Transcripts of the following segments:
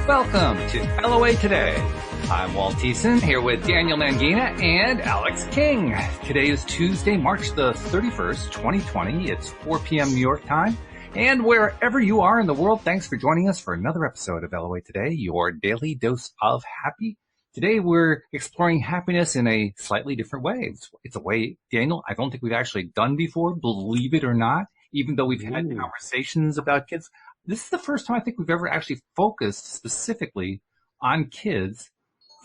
Welcome to LOA Today. I'm Walt Thiessen here with Daniel Mangina and Alex King. Today is Tuesday, March the 31st, 2020. It's 4 p.m. New York time. And wherever you are in the world, thanks for joining us for another episode of LOA Today, your daily dose of happy. Today we're exploring happiness in a slightly different way. It's a way, Daniel, I don't think we've actually done before, believe it or not, even though we've had conversations about kids. This is the first time I think we've ever actually focused specifically on kids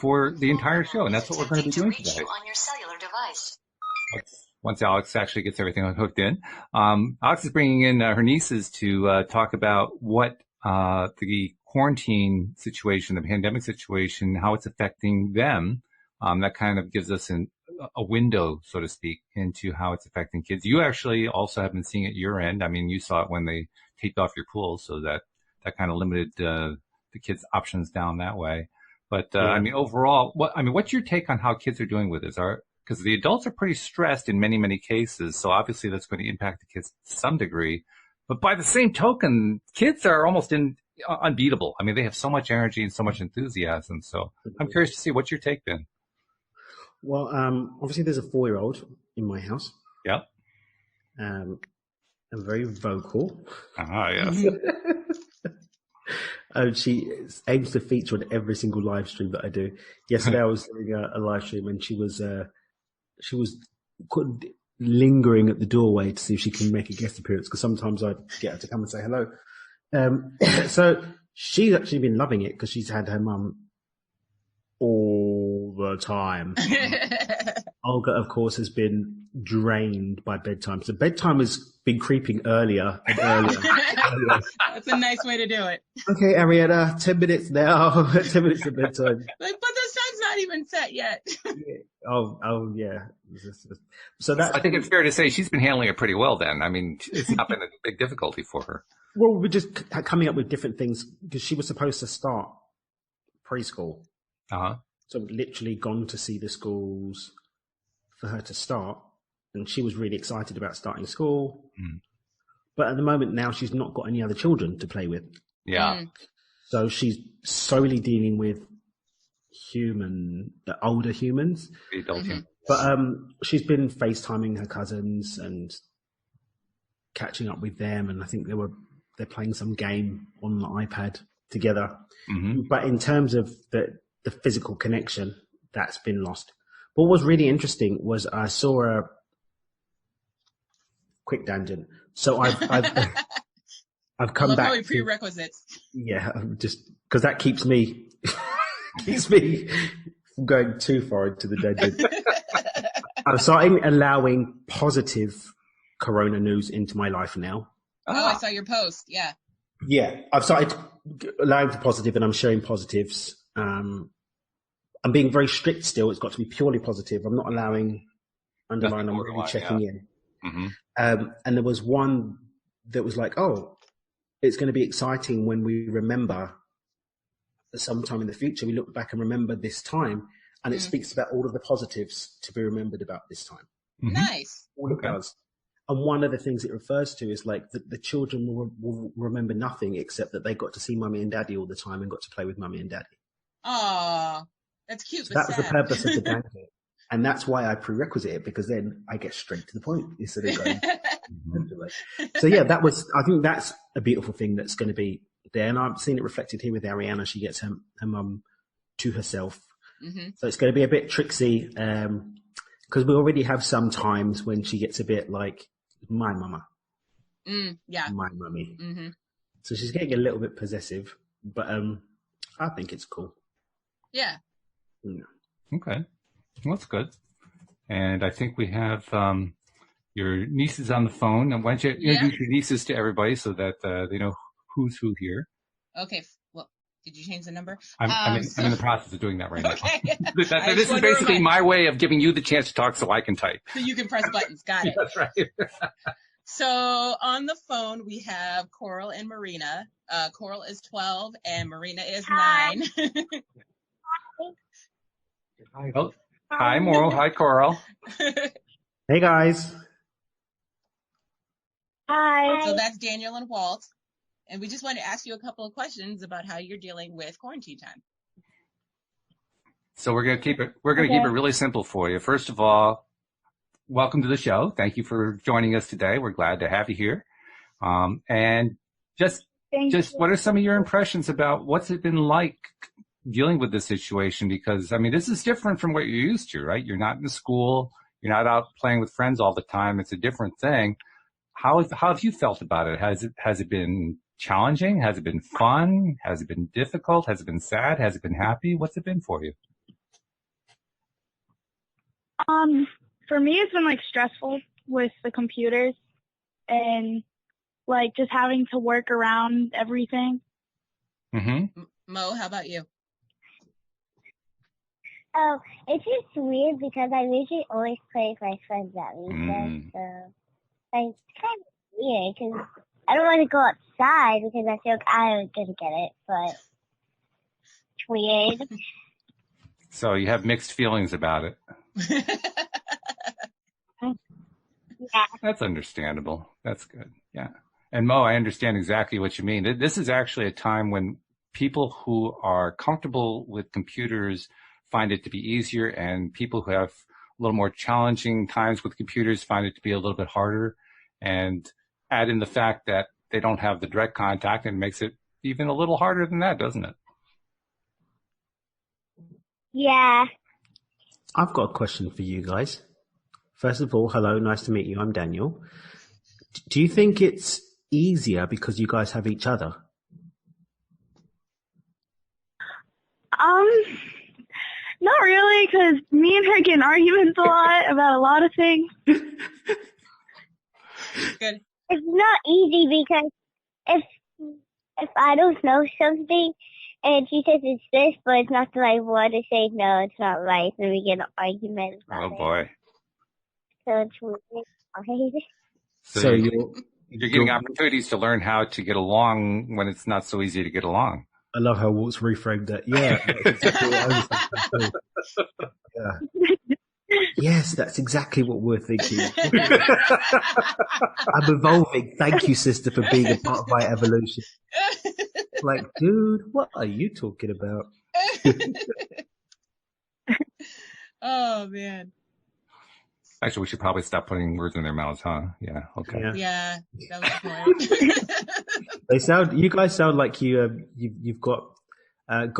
for the entire show, and that's what we're going to be doing today. On your cellular device. Once Alex actually gets everything hooked in. Alex is bringing in her nieces to talk about what the quarantine situation, the pandemic situation, how it's affecting them. That kind of gives us a window, so to speak, into how it's affecting kids. You actually also have been seeing it at your end. I mean, you saw it when they taped off your pool, so that kind of limited the kids' options down that way. But I mean, overall, what's your take on how kids are doing with this? Because the adults are pretty stressed in many cases, so obviously that's going to impact the kids to some degree. But by the same token, kids are almost unbeatable. I mean, they have so much energy and so much enthusiasm. So I'm curious to see what's your take then. Well, obviously there's a 4-year-old in my house. Yep. I'm very vocal. Yes. She aims to feature on every single live stream that I do. Yesterday I was doing a live stream and she was lingering at the doorway to see if she can make a guest appearance, because sometimes I get her to come and say hello. So she's actually been loving it because she's had her mum all the time. Olga, of course, has been drained by bedtime. So bedtime has been creeping earlier and earlier. That's a nice way to do it. Okay, Arietta, 10 minutes now. 10 minutes of bedtime. But this time's not even set yet. Oh, yeah. So that, I think it's fair to say she's been handling it pretty well then. I mean, it's not been a big difficulty for her. Well, we're just coming up with different things because she was supposed to start preschool. Uh-huh. So we've literally gone to see the schools for her to start, and she was really excited about starting school. But at the moment now she's not got any other children to play with. Yeah. So she's solely dealing with the older humans. The adult humans. But she's been FaceTiming her cousins and catching up with them, and I think they're playing some game on the iPad together. But in terms of the physical connection, that's been lost. What was really interesting was I saw a quick tangent. So I've come back. Probably prerequisites. Yeah, just because that keeps me from going too far into the tangent. I'm starting allowing positive corona news into my life now. Oh, I saw your post. Yeah. Yeah, I've started allowing for positive, and I'm sharing positives. I'm being very strict still. It's got to be purely positive. I'm not allowing underline. I'm really checking in. And there was one that was like, oh, it's going to be exciting when we remember sometime in the future. We look back and remember this time, and it speaks about all of the positives to be remembered about this time. Nice. All it does. And one of the things it refers to is like the children will remember nothing except that they got to see mummy and daddy all the time and got to play with mummy and daddy. Aw, that's cute. So that was the purpose of the blanket. And that's why I prerequisite it, because then I get straight to the point instead of going. So yeah, I think that's a beautiful thing that's going to be there. And I've seen it reflected here with Ariana. She gets her mum to herself. So it's going to be a bit tricksy, because we already have some times when she gets a bit like, my mama. Yeah. My mummy. So she's getting a little bit possessive, but I think it's cool. Yeah. Okay. Well, that's good. And I think we have your nieces on the phone. And why don't you introduce your nieces to everybody so that they know who's who here? Okay. Well, did you change the number? I'm in the process of doing that right now. Okay. This is basically my way of giving you the chance to talk so I can type. So you can press buttons. Got it. That's right. So on the phone, we have Coral and Marina. Coral is 12 and Marina is 9. Hi, Moral. Hi, Coral. Hey, guys. Hi. So that's Daniel and Walt. And we just want to ask you a couple of questions about how you're dealing with quarantine time. So we're going to keep it really simple for you. First of all, welcome to the show. Thank you for joining us today. We're glad to have you here. And just what are some of your impressions about what's it been like dealing with this situation? Because, I mean, this is different from what you're used to, right? You're not in school. You're not out playing with friends all the time. It's a different thing. How have you felt about it? Has it been challenging? Has it been fun? Has it been difficult? Has it been sad? Has it been happy? What's it been for you? For me, it's been like stressful with the computers and like just having to work around everything. Mm-hmm. Mo, how about you? Oh, it's just weird because I usually always play with my friends at weekends, so like, it's kind of weird because I don't want to go outside because I feel like I'm gonna get it, but it's weird. So you have mixed feelings about it. Yeah. That's understandable. That's good. Yeah. And Mo, I understand exactly what you mean. This is actually a time when people who are comfortable with computers find it to be easier, and people who have a little more challenging times with computers find it to be a little bit harder. And add in the fact that they don't have the direct contact, and it makes it even a little harder than that, doesn't it? Yeah. I've got a question for you guys. First of all, hello, nice to meet you. I'm Daniel. Do you think it's easier because you guys have each other? Not really, because me and her get in arguments a lot about a lot of things. Good. It's not easy because if I don't know something and she says it's this, but it's not the right one to say, no, it's not right, then we get an argument about Oh boy. So it's weird. So you're getting opportunities to learn how to get along when it's not so easy to get along. I love how Walt's reframed that. Yeah. That's exactly what I was thinking. Yeah. Yes, that's exactly what we're thinking. I'm evolving. Thank you, sister, for being a part of my evolution. Like, dude, what are you talking about? Oh, man. Actually, we should probably stop putting words in their mouths, huh? Yeah. Okay. Yeah, that was the point. You guys sound like you've got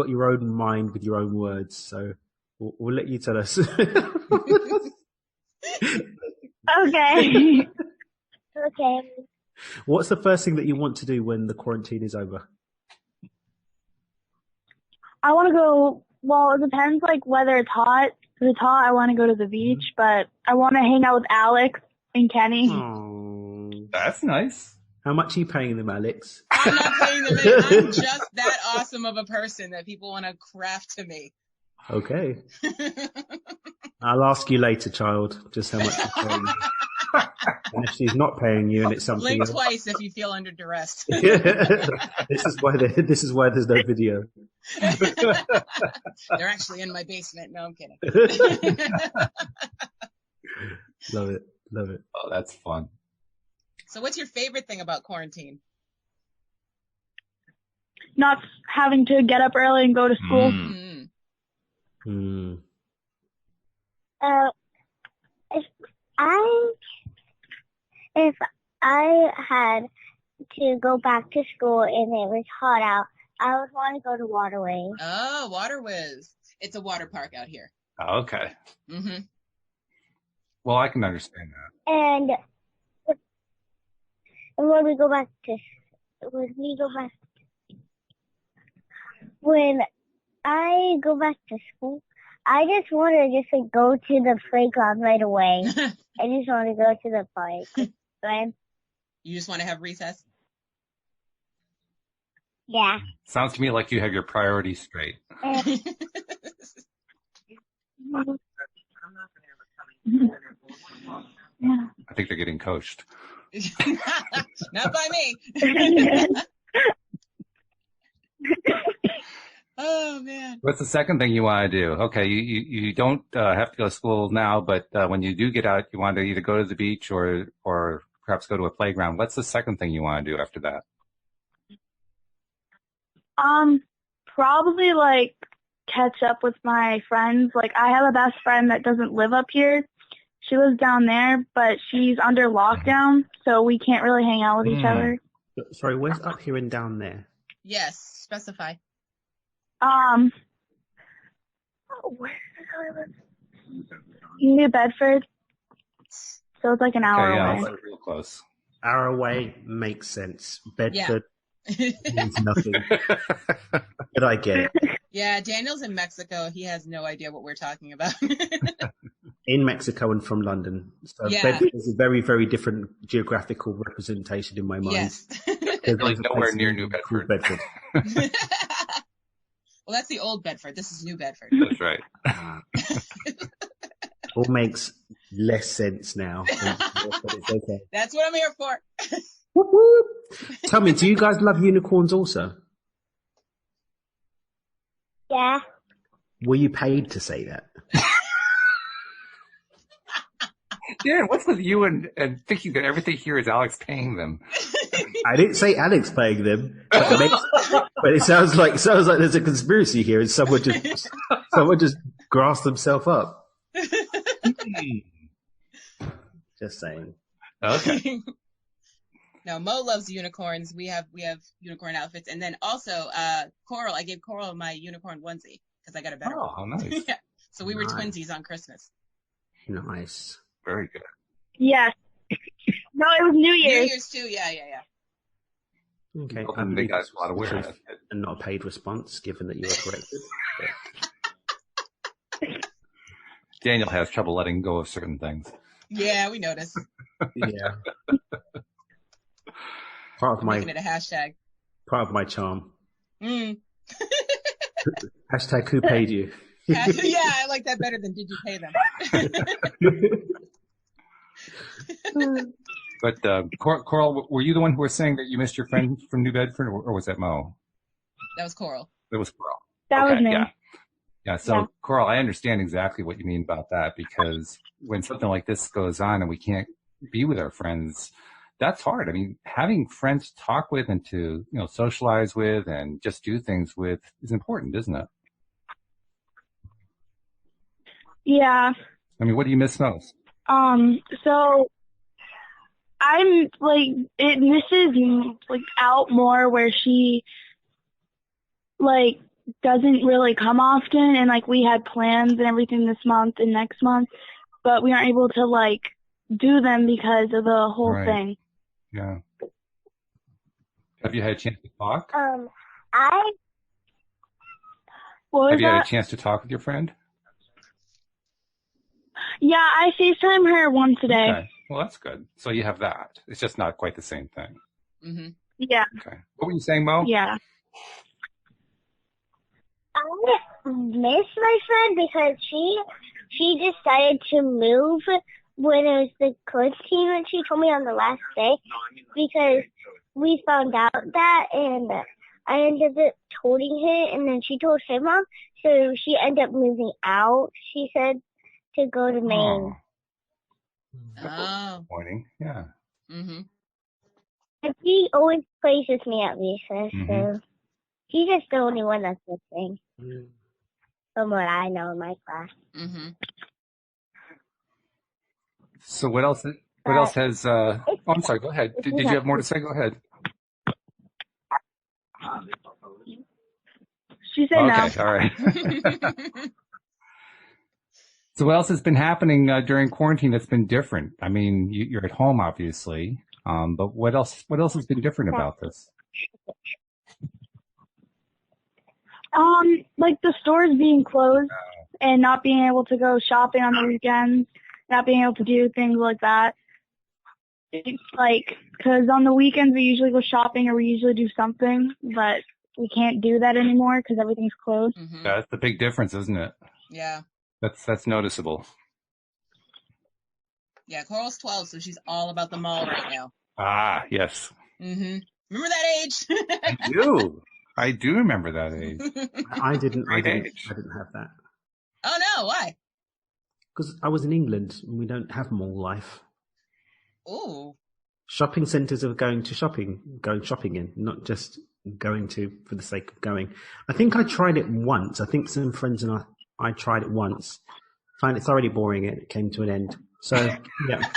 your own mind with your own words. So we'll let you tell us. Okay. Okay. What's the first thing that you want to do when the quarantine is over? I want to go, well, it depends like whether it's hot. If it's hot, I want to go to the beach, but I want to hang out with Alex and Kenny. Oh, that's nice. How much are you paying them, Alex? I'm not paying them in. I'm just that awesome of a person that people want to craft to me. Okay. I'll ask you later, child, just how much you're paying. And if she's not paying you and it's something Blink else. twice if you feel under duress. This is why there's no video. They're actually in my basement. No, I'm kidding. Love it. Oh, that's fun. So what's your favorite thing about quarantine? Not having to get up early and go to school. If I had to go back to school and it was hot out, I would want to go to Waterways. Oh, Waterways. It's a water park out here. Okay. Mm-hmm. Well, I can understand that. And when I go back to school, I just want to just go to the playground right away. I just want to go to the park. Right? You just want to have recess? Yeah. Sounds to me like you have your priorities straight. Yeah. I think they're getting coached. Not by me. Oh, man. What's the second thing you want to do? Okay, you don't have to go to school now, but when you do get out, you want to either go to the beach or perhaps go to a playground. What's the second thing you want to do after that? Probably like catch up with my friends. Like I have a best friend that doesn't live up here. She lives down there, but she's under lockdown, so we can't really hang out with each other. Sorry, where's up here and down there? Yes, specify. Where did I live? New Bedford. So it's like an hour yeah, away. that's like real close. Hour away makes sense. Bedford means nothing. But I get it. Yeah, Daniel's in Mexico. He has no idea what we're talking about. In Mexico and from London. So Yeah. Bedford is a very, very different geographical representation in my mind. Yes. There's Like nowhere place near New called Bedford. Well, that's the old Bedford. This is New Bedford. That's right. All makes less sense now. But it's okay. That's what I'm here for. Whoop, whoop. Tell me, do you guys love unicorns also? Yeah. Were you paid to say that? Yeah, what's with you and thinking that everything here is Alex paying them? I didn't say Alex paying them, but it sounds like there's a conspiracy here, and someone just grasped themselves up. Just saying. Okay. No, Mo loves unicorns. We have unicorn outfits, and then also Coral. I gave Coral my unicorn onesie because I got a better one. Oh, how nice. Yeah. So we were Nice. twinsies on Christmas. Nice. Very good. Yes. No, it was New New Year's. Year's too. Yeah. Okay. Well, I then they believe got it's a lot of the wear. truth and not a paid response, given that you were corrected. Daniel has trouble letting go of certain things. Yeah, we noticed. Yeah. Part of Making it a hashtag. my charm. Mm. Hashtag who paid you? Yeah, I like that better than did you pay them? But Coral, were you the one who was saying that you missed your friend from New Bedford, or was that Mo? That was Coral. It was Coral. That was me. Yeah. So Coral, I understand exactly what you mean about that, because when something like this goes on and we can't be with our friends, that's hard. I mean, having friends to talk with and to, socialize with and just do things with is important, isn't it? Yeah. I mean, what do you miss most? So I'm like, it misses like out more where she like doesn't really come often, and like we had plans and everything this month and next month, but we aren't able to like do them because of the whole thing. Yeah. Have you had a chance to talk? What was Have you had that? a chance to talk with your friend? Yeah, I FaceTime her once a day. Okay. Well, that's good. So you have that. It's just not quite the same thing. Mm-hmm. Yeah. Okay. What were you saying, Mo? Yeah. I miss my friend because she decided to move when it was the quarantine, and she told me on the last day because we found out that, and I ended up told her, and then she told her mom, so she ended up moving out. She said to go to Maine. Oh. Disappointing. Yeah. Mm-hmm. And she always plays with me at recess, Mhm. so she's just the only one that's listening. From what I know in my class. Mm-hmm. So what else? What else has? Oh, I'm sorry. Go ahead. Did you have more to say? Go ahead. She said no. Okay. All right. So what else has been happening during quarantine that's been different? I mean, you're at home, obviously, but what else? What else has been different about this? Like the stores being closed and not being able to go shopping on the weekends, not being able to do things like that. It's like, because on the weekends we usually go shopping or we usually do something, but we can't do that anymore because everything's closed. Mm-hmm. That's the big difference, isn't it? Yeah. That's noticeable. Yeah, Coral's 12, so she's all about the mall right now. Ah, yes. Mm-hmm. Remember that age? I do remember that age. I didn't have that. Oh no, why? Because I was in England and we don't have mall life. Ooh. Shopping centres are going shopping in, not just going to for the sake of going. I think I tried it once. I think some friends and I tried it once. Found it thoroughly boring. It came to an end. So yeah.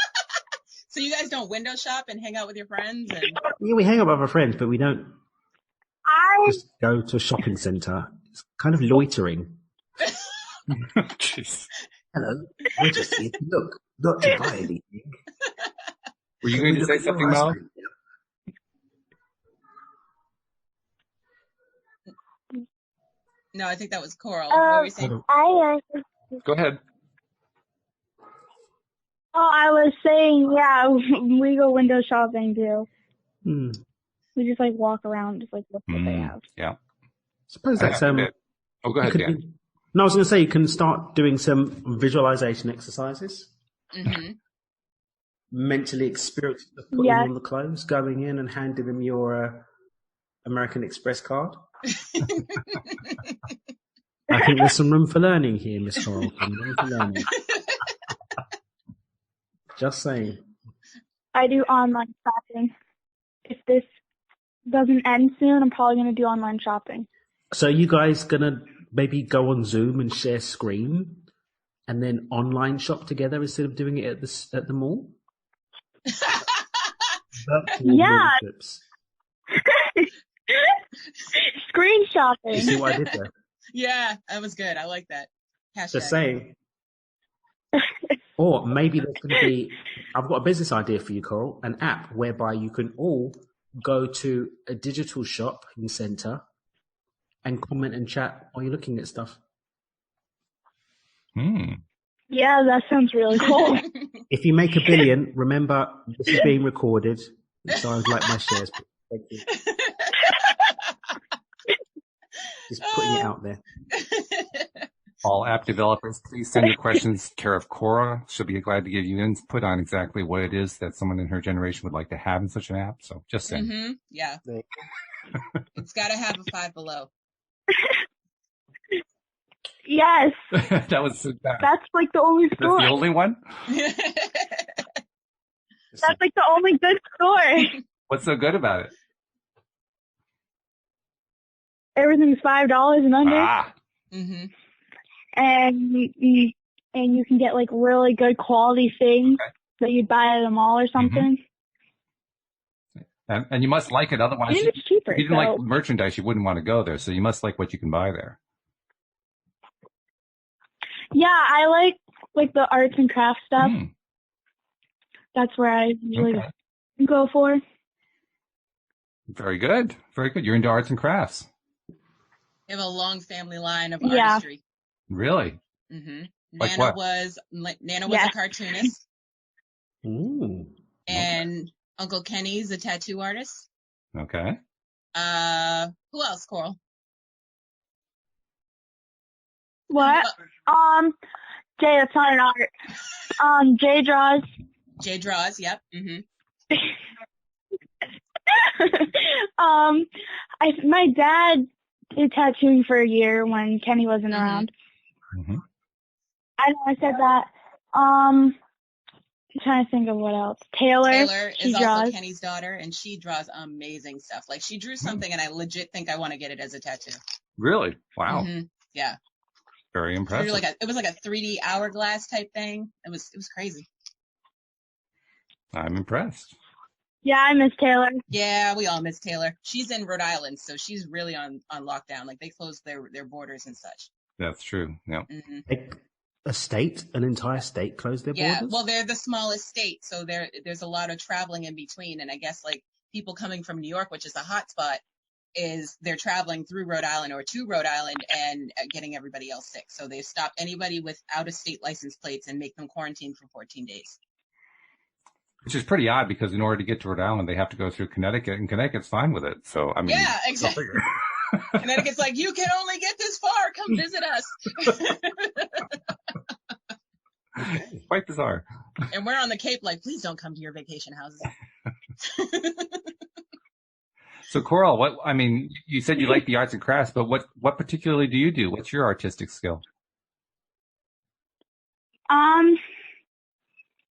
So you guys don't window shop and hang out with your friends? And Yeah, we hang out with our friends, but we don't I just go to a shopping centre. It's kind of loitering. Jeez. Hello, we're just here to look, not to buy anything. Were you going to say something, Mel? no, I think that was Coral. What were you saying? Go ahead. I was saying, yeah, we go window shopping too. Hmm. We just like walk around, just like look what they have. Yeah. Suppose that's Oh, go ahead, Dan. No, I was going to say you can start doing some visualization exercises. Mm-hmm. Mentally experience putting on the clothes, going in and handing them your American Express card. I think there's some room for learning here, Miss Coral. Some room for learning. Just saying. I do online shopping. If this doesn't end soon, I'm probably going to do online shopping. So you guys going to maybe go on Zoom and share screen and then online shop together instead of doing it at the mall? Yeah. Screen shopping. You see what I did there? Yeah, that was good. I like that. Hashtag. Just saying. Or maybe there's going to be, I've got a business idea for you, Coral, an app whereby you can all go to a digital shopping centre and comment and chat while you're looking at stuff. Yeah, that sounds really cool. If you make $1 billion, remember this is being recorded, so I would like my shares. Thank you. Just putting it out there. All app developers, please send your questions care of Cora. She'll be glad to give you input on exactly what it is that someone in her generation would like to have in such an app. So just send. Mm-hmm. Yeah. It's got to have a 5 Below. Yes. That was so bad. That's like the only store. That's the only one? That's like the only good store. What's so good about it? Everything's $5 and under. Mm-hmm. And you can get like really good quality things that you'd buy at a mall or something. Mm-hmm. And you must like it, otherwise and it's cheaper. if you didn't like merchandise, you wouldn't want to go there. So you must like what you can buy there. Yeah, I like the arts and crafts stuff. That's where I usually go for. Very good. Very good. You're into arts and crafts. You have a long family line of artistry. Really? Mm-hmm. Like Nana what? was a cartoonist. Ooh. And Uncle Kenny's a tattoo artist. Okay. Who else, Coral? What? Jay, that's not an art. Jay draws. Jay draws, yep. Mm-hmm. My dad did tattooing for a year when Kenny wasn't around. Mm-hmm. I know I said that. I'm trying to think of what else. Taylor is draws. also Kenny's daughter, and she draws amazing stuff. Like, she drew something, and I legit think I want to get it as a tattoo. Really? Wow. Mm-hmm. Yeah. Very impressive. It was like a 3D hourglass type thing. It was crazy. I'm impressed. Yeah, I miss Taylor. Yeah, we all miss Taylor. She's in Rhode Island, so she's really on lockdown. Like, they closed their borders and such. That's true. Yeah. Mm-hmm. An entire state closed their borders? Yeah, well, they're the smallest state, so there's a lot of traveling in between. And I guess, like, people coming from New York, which is a hot spot, they're traveling through Rhode Island or to Rhode Island and getting everybody else sick. So they stop anybody with out-of-state license plates and make them quarantine for 14 days. Which is pretty odd because in order to get to Rhode Island, they have to go through Connecticut, and Connecticut's fine with it. So, I mean, yeah, exactly. Connecticut's like, you can only get this far. Come visit us. Quite bizarre. And we're on the Cape, like, please don't come to your vacation houses. So, Coral, you said you like the arts and crafts, but what particularly do you do? What's your artistic skill?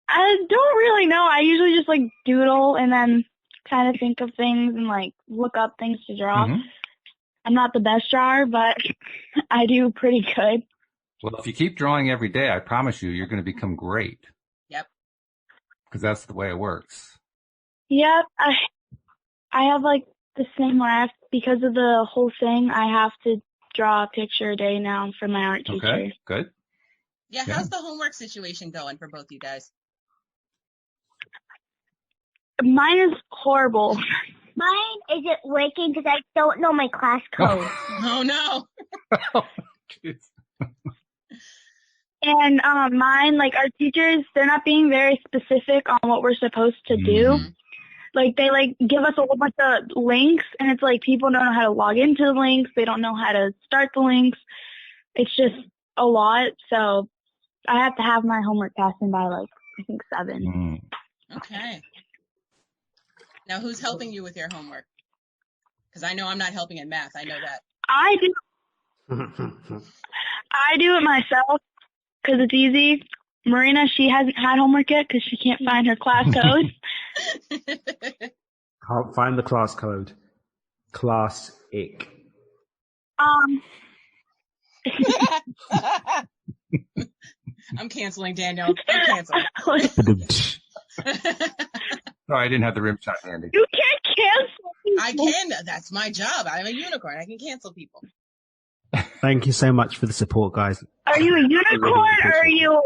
I don't really know. I usually just like doodle and then kind of think of things and like look up things to draw. Mm-hmm. I'm not the best drawer, but I do pretty good. Well, if you keep drawing every day, I promise you're going to become great. Yep. Because that's the way it works. Yep. I have like this thing where because of the whole thing, I have to draw a picture a day now for my art teacher. Okay, good. Yeah, how's the homework situation going for both you guys? Mine is horrible. Mine isn't working because I don't know my class code. Oh, no. Oh, jeez. And mine, like our teachers, they're not being very specific on what we're supposed to do. Mm-hmm. Like they like give us a whole bunch of links, and it's like people don't know how to log into the links. They don't know how to start the links. It's just a lot. So I have to have my homework passed in by like I think 7. Okay. Now, who's helping you with your homework? Because I know I'm not helping in math. I know that. I do it myself because it's easy. Marina, she hasn't had homework yet because she can't find her class code. Can't find the class code. Classic. I'm canceling, Daniel. I'm canceling. Sorry, I didn't have the rim shot handy. You can't cancel people. I can. That's my job. I'm a unicorn. I can cancel people. Thank you so much for the support, guys. Are you a unicorn or are you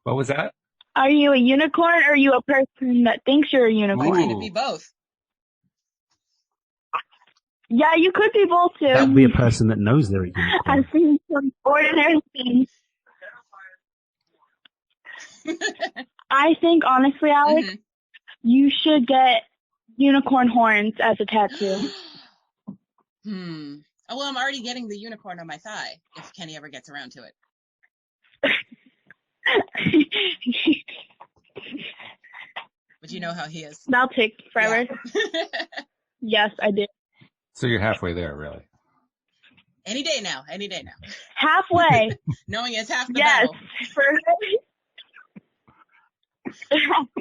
What was that? Are you a unicorn or are you a person that thinks you're a unicorn? I can be both. Yeah, you could be both too. That would be a person that knows they're a unicorn. I've seen some ordinary things. I think, honestly, Alex, you should get unicorn horns as a tattoo. Oh, well, I'm already getting the unicorn on my thigh if Kenny ever gets around to it. But you know how he is. That'll take forever. Yeah. Yes, I did. So you're halfway there, really. Any day now. Any day now. Halfway. Knowing it's half the Yes. battle.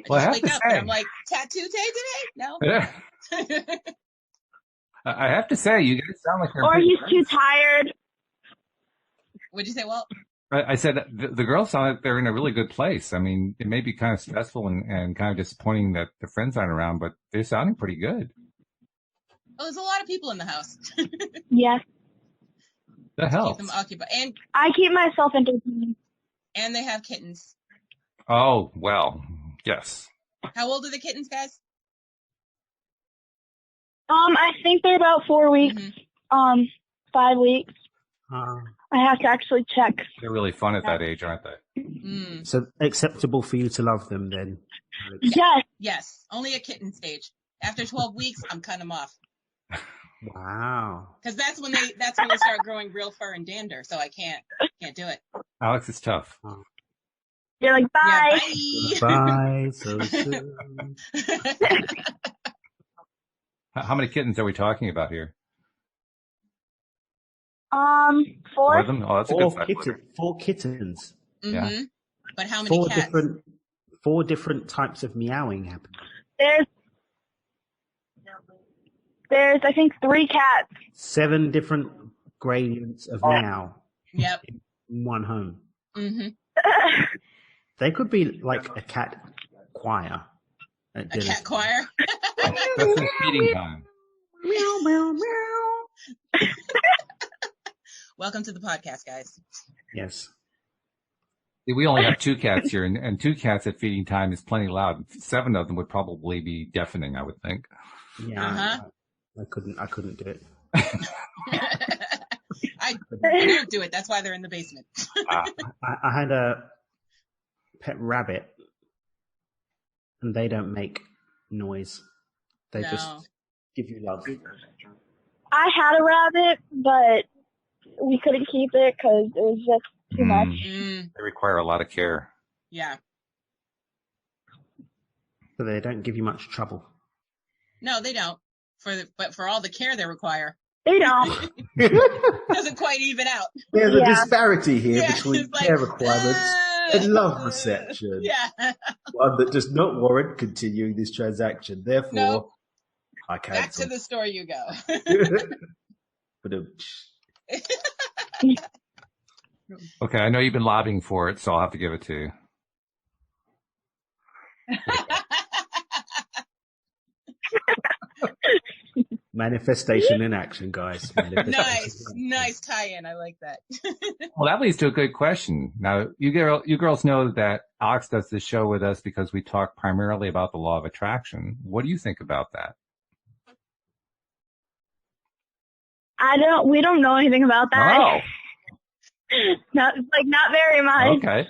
Well, I have wake to up say, and I'm like, tattoo day today? No. I have to say, you guys sound like you're. Or he's too tired. What'd you say, Walt? I said the girls sound like they're in a really good place. I mean, it may be kind of stressful and kind of disappointing that their friends aren't around, but they're sounding pretty good. Oh, there's a lot of people in the house. Yes. That helps. Keep them occupied. And I keep myself entertained. they have kittens. Oh, well, yes. How old are the kittens, guys? I think they're about 4 weeks. 5 weeks. I have to actually check. They're really fun at that age, aren't they? So acceptable for you to love them then? Alex? Yes. Yes. Only a kitten stage. After 12 weeks, I'm cutting them off. Wow. Because that's when they start growing real fur and dander. So I can't do it. Alex, it's tough. You're like, bye. Yeah, Bye. So soon. How many kittens are we talking about here? 4. 4 of them? Oh, that's a good size. 4 kittens. Yeah. But how many cats? 4 different types of meowing happen. There's I think 3 cats. 7 different gradients of meow. Yep. In one home. Mm-hmm. They could be like a cat choir. A cat choir? That's their feeding time. Meow, meow, meow. Welcome to the podcast, guys. Yes. We only have 2 cats here, and 2 cats at feeding time is plenty loud. 7 of them would probably be deafening, I would think. Yeah. I couldn't do it. I don't do it. That's why they're in the basement. I had a pet rabbit, and they don't make noise. They just give you love. I had a rabbit, but we couldn't keep it because it was just too much. They require a lot of care. Yeah. So they don't give you much trouble. No, they don't. But for all the care they require, they don't. doesn't quite even out. There's a disparity here Yeah, between it's like, care requirements. A love reception. Yeah. One that does not warrant continuing this transaction. Therefore, Nope. I Back cancel. to the store you go. But, Okay, I know you've been lobbying for it, so I'll have to give it to you. manifestation in action, guys. Nice tie-in. I like that. Well, that leads to a good question. Now, you girls know that Alex does this show with us because we talk primarily about the law of attraction. What do you think about that? We don't know anything about that. Oh. Not very much. Okay.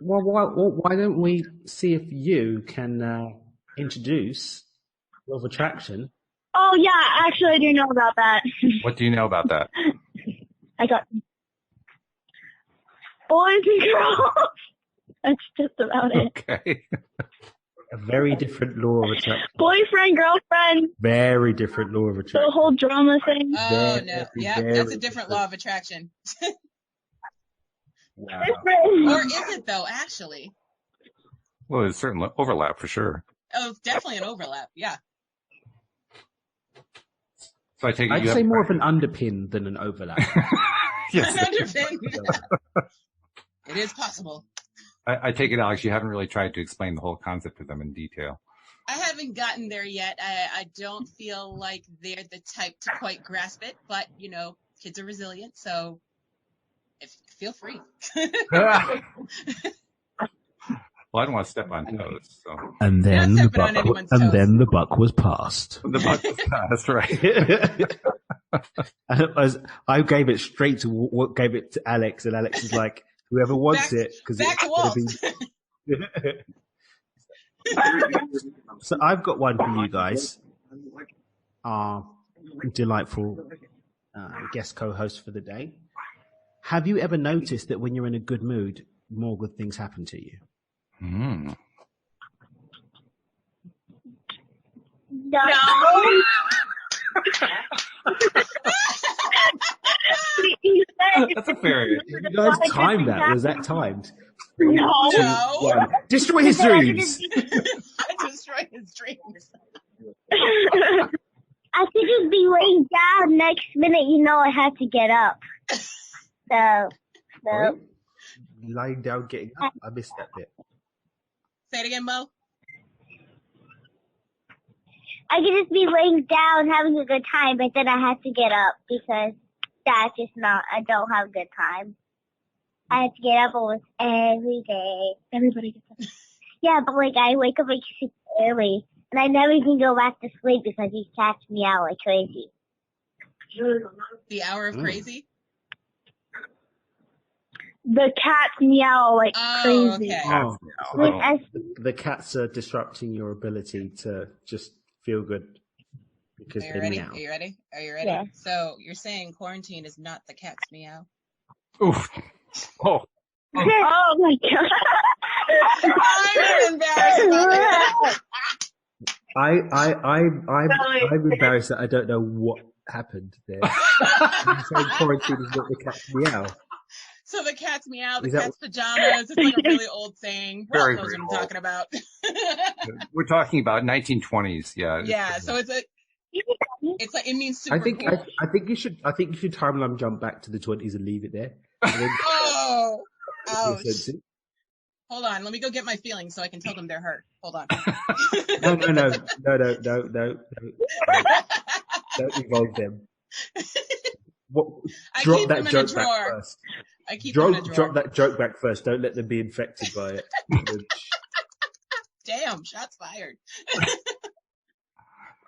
Well, why don't we see if you can introduce law of attraction? Oh yeah, actually I do know about that. What do you know about that? I got boys and girls. That's just about it. Okay. A very different law of attraction. Boyfriend, girlfriend. Very different law of attraction. The whole drama thing. Oh no, yeah, that's a different law of attraction. Wow. Or is it though? Actually. Well, there's certain overlap for sure. Oh, definitely an overlap. Yeah. So I take it I'd say more of an underpin than an overlap. Yes. An underpin. It is possible. I take it, Alex, you haven't really tried to explain the whole concept to them in detail. I haven't gotten there yet. I don't feel like they're the type to quite grasp it, but you know, kids are resilient, so feel free. Well, I don't want to step on toes, so. And then the buck was passed. The buck was passed, right? I gave it straight to what gave it to Alex, and Alex is like, whoever wants it, because it's going to be. So I've got one for you guys. Our delightful guest co-host for the day. Have you ever noticed that when you're in a good mood, more good things happen to you? Mm. No. That's a fair. You guys timed that. Was that timed? No. Destroy his dreams. Destroy his dreams. I could just be laying down. Next minute, you know, I have to get up. So. Lying down, getting up. I missed that bit. Say it again, Mo. I could just be laying down having a good time, but then I have to get up because that's just not, I don't have a good time. I have to get up almost every day. Everybody gets up. Yeah, but like I wake up like super early and I never can go back to sleep because these cats meow like crazy. The hour of crazy? The cats meow like crazy. Okay. Oh, Oh. The cats are disrupting your ability to just feel good because Are you they ready? meow. Are you ready? Are you ready? Yeah. So you're saying quarantine is not the cat's meow? Oof. Oh. Oh my god. I'm embarrassed about that. I'm embarrassed that I don't know what happened there. I'm saying quarantine is not the cat's meow. So the cat's meow, the Is that- cat's pajamas. It's like a really old saying. Rob Very, knows very what I'm old. talking about. We're talking about 1920s, yeah. Yeah, so it's like it means super I think cool. I think you should timeline jump back to the 20s and leave it there. And then Oh, ouch. sense it. Hold on, let me go get my feelings so I can tell them they're hurt. Hold on. No. Don't involve them. I Drop keep that them in a joke back drawer. first. I keep them in a drawer. Drop that joke back first. Don't let them be infected by it. Damn, shots fired.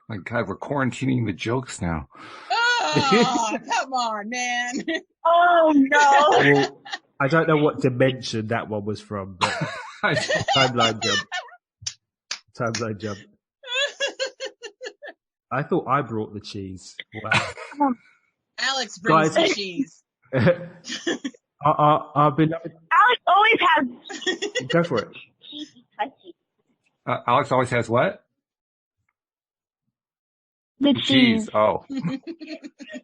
My God, we're quarantining the jokes now. Oh, come on, man. Oh no. Well, I don't know what dimension that one was from, but timeline jump. I thought I brought the cheese. Wow. Alex brings Guys. the cheese. Our beloved. Alex always has Go for it. Cheesy crunchy. Alex always has what? the cheese. Cheese. Oh.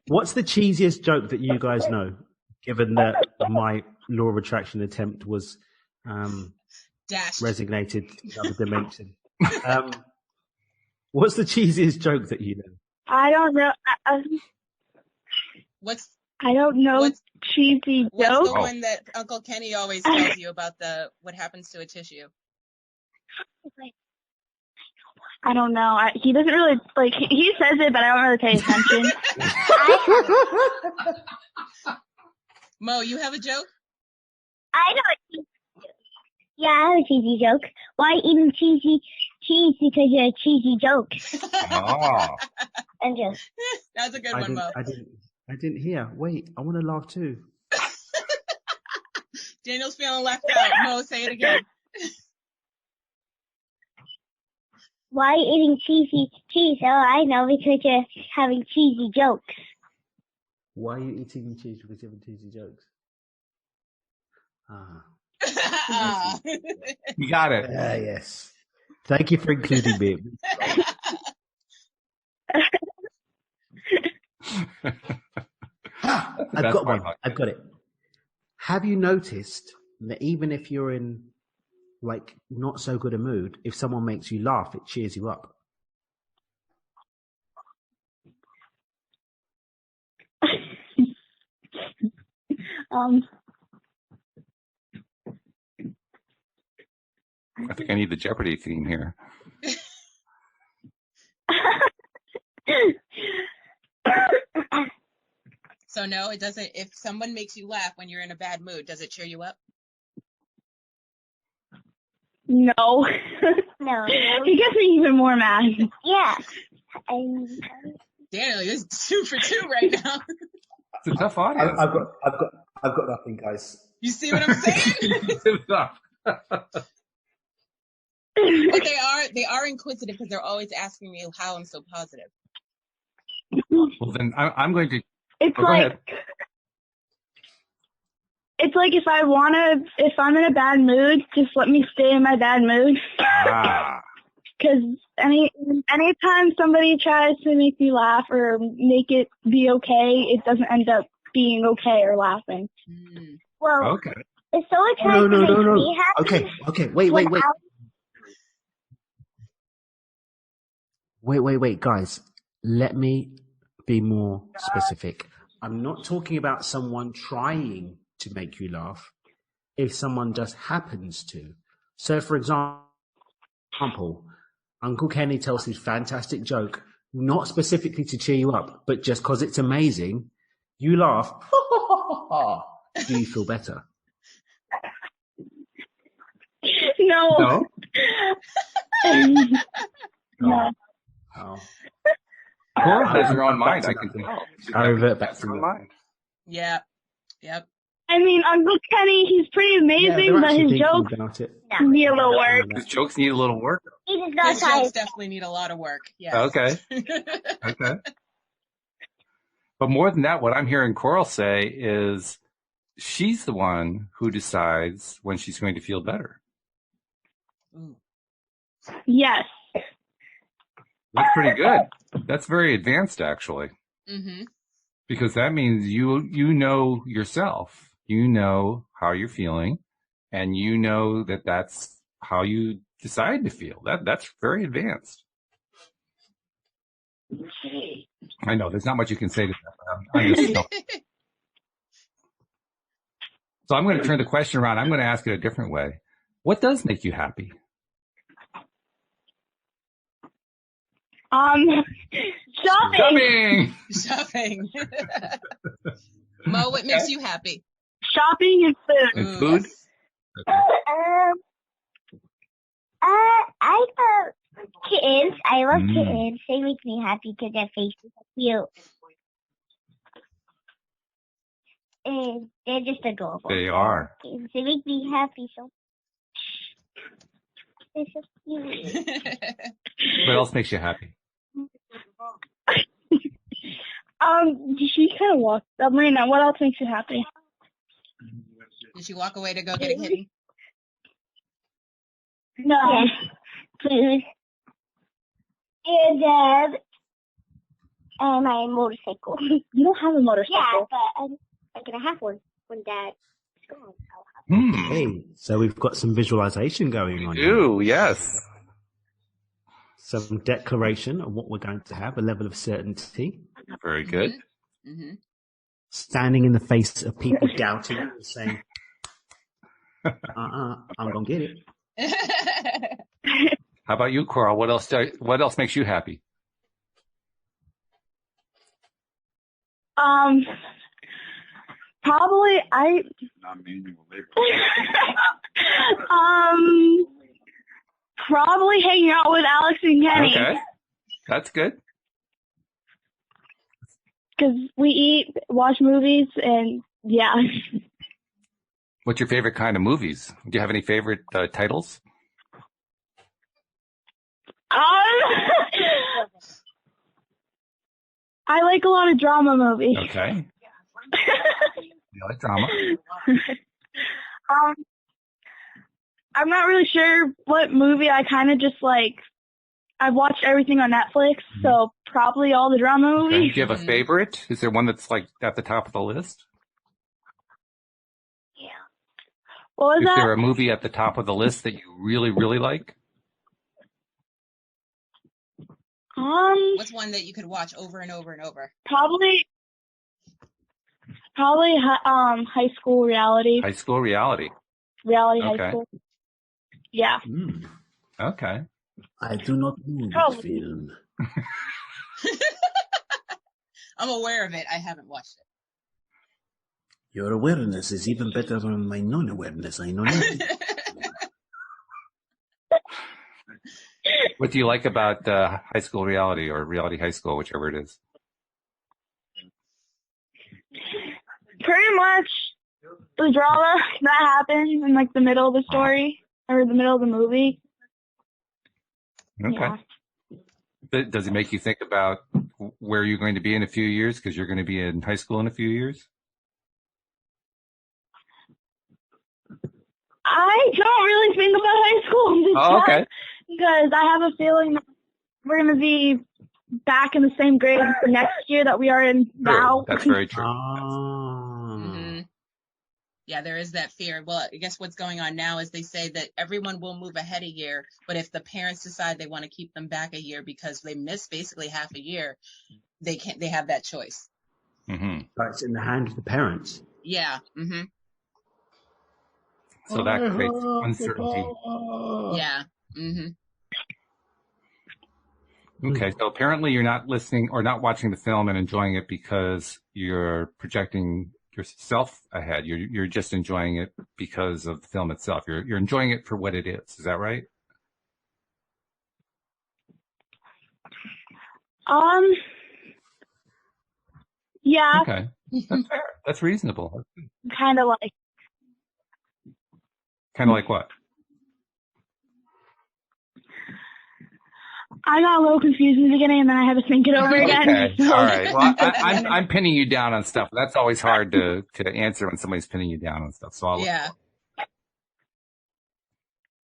What's the cheesiest joke that you guys know? Given that my law of attraction attempt was Dashed. resignated to another dimension. What's the cheesiest joke that you know? I don't know. I don't know cheesy What's jokes. the one that Uncle Kenny always tells you about what happens to a tissue? I don't know. He doesn't really, like, he says it, but I don't really pay attention. Mo, you have a joke? I know. Yeah, I have a cheesy joke. Why eating cheese? Because you're a cheesy joke. Oh. And just. That's a good one, Mo. I didn't hear. Wait, I want to laugh too. Daniel's feeling left out. Mo, say it again. Why eating cheese? Oh, I know, because you're having cheesy jokes. Why are you eating cheese because you're having cheesy jokes? You got it. Yes. Thank you for including me. I've got one. I've got it. Have you noticed that even if you're in like not so good a mood, if someone makes you laugh, it cheers you up? I think I need the Jeopardy theme here. So no, it doesn't. If someone makes you laugh when you're in a bad mood, does it cheer you up? No. No. He gets me even more mad. Yeah. Daniel, it's 2 for 2 right now. It's a tough audience. I've got nothing, guys. You see what I'm saying? But they are inquisitive because they're always asking me how I'm so positive. Well, then I'm going to. It's go like. ahead. It's like if I'm in a bad mood, just let me stay in my bad mood. Because anytime somebody tries to make me laugh or make it be okay, it doesn't end up being okay or laughing. Well, okay. If someone tries to make me happy, Okay. Wait, guys. Let me be more specific. I'm not talking about someone trying to make you laugh. If someone just happens to. So, for example, Uncle Kenny tells his fantastic joke, not specifically to cheer you up, but just because it's amazing, you laugh. Do you feel better? No. No. Oh. Coral has her own mind. I can tell. I revert back to her mind. Yeah. Yep. I mean, Uncle Kenny, he's pretty amazing, but his jokes need a little work. His jokes need a little work. His jokes definitely need a lot of work. Yes. Okay. Okay. But more than that, what I'm hearing Coral say is she's the one who decides when she's going to feel better. Yes. That's pretty good. That's very advanced, actually. Mm-hmm. Because that means you know yourself. You know how you're feeling, and you know that that's how you decide to feel. That's very advanced. I know there's not much you can say to that, but I'm just So I'm going to turn the question around. I'm going to ask it a different way. What does make you happy? Shopping. Shopping. Mo, what makes you happy? Shopping and food. And food? Okay. I love kittens. I love kittens. They make me happy because their faces are cute. And they're just adorable. They are. They make me happy so they're so cute. What else makes you happy? She kind of walked. Marina, what else makes you happy? Did she walk away to go get a kitten? No. Yes, food. And my motorcycle. You don't have a motorcycle. Yeah, but I'm gonna have one when Dad Okay, so we've got some visualization going on. Ooh, yes. Some declaration of what we're going to have, a level of certainty. Very good. Mm-hmm. Standing in the face of people doubting and saying, I'm going to get it. How about you, Coral? What else makes you happy? Probably Non-manual labor. probably hanging out with Alex and Kenny. Okay. That's good. Because we eat, watch movies, and yeah. What's your favorite kind of movies? Do you have any favorite titles? I like a lot of drama movies. Okay. You like drama? I'm not really sure what movie. I kind of just like, I've watched everything on Netflix, so probably all the drama movies. Okay. Do you have a favorite? Is there one that's like at the top of the list? Yeah. What was Is that? there a movie at the top of the list that you really, really like? What's one that you could watch over and over and over? Probably high school reality. High School Reality. High school. Yeah. Okay. I do not know this film. I'm aware of it. I haven't watched it. Your awareness is even better than my non-awareness. I know nothing. What do you like about High School Reality or Reality High School, whichever it is? Pretty much the drama that happens in like the middle of the story or the middle of the movie. Okay. Yeah. Does it make you think about where you're going to be in a few years? Because you're going to be in high school in a few years? I don't really think about high school okay. because I have a feeling that we're going to be back in the same grade the next year that we are in now. That's very true. Yeah, there is that fear. Well, I guess what's going on now is they say that everyone will move ahead a year, but if the parents decide they want to keep them back a year because they missed basically half a year, they have that choice. But it's in the hand of the parents. Yeah. So that creates uncertainty. Yeah. Okay, so apparently you're not listening or not watching the film and enjoying it because you're projecting yourself ahead. You're just enjoying it because of the film itself. You're enjoying it for what it is. Is that right? Yeah. Okay, that's fair. That's reasonable. Kind of like. Kind of like what? I got a little confused in the beginning, and then I had to think it over again. Okay, So. all right. Well, I'm pinning you down on stuff. That's always hard to answer when somebody's pinning you down on stuff. So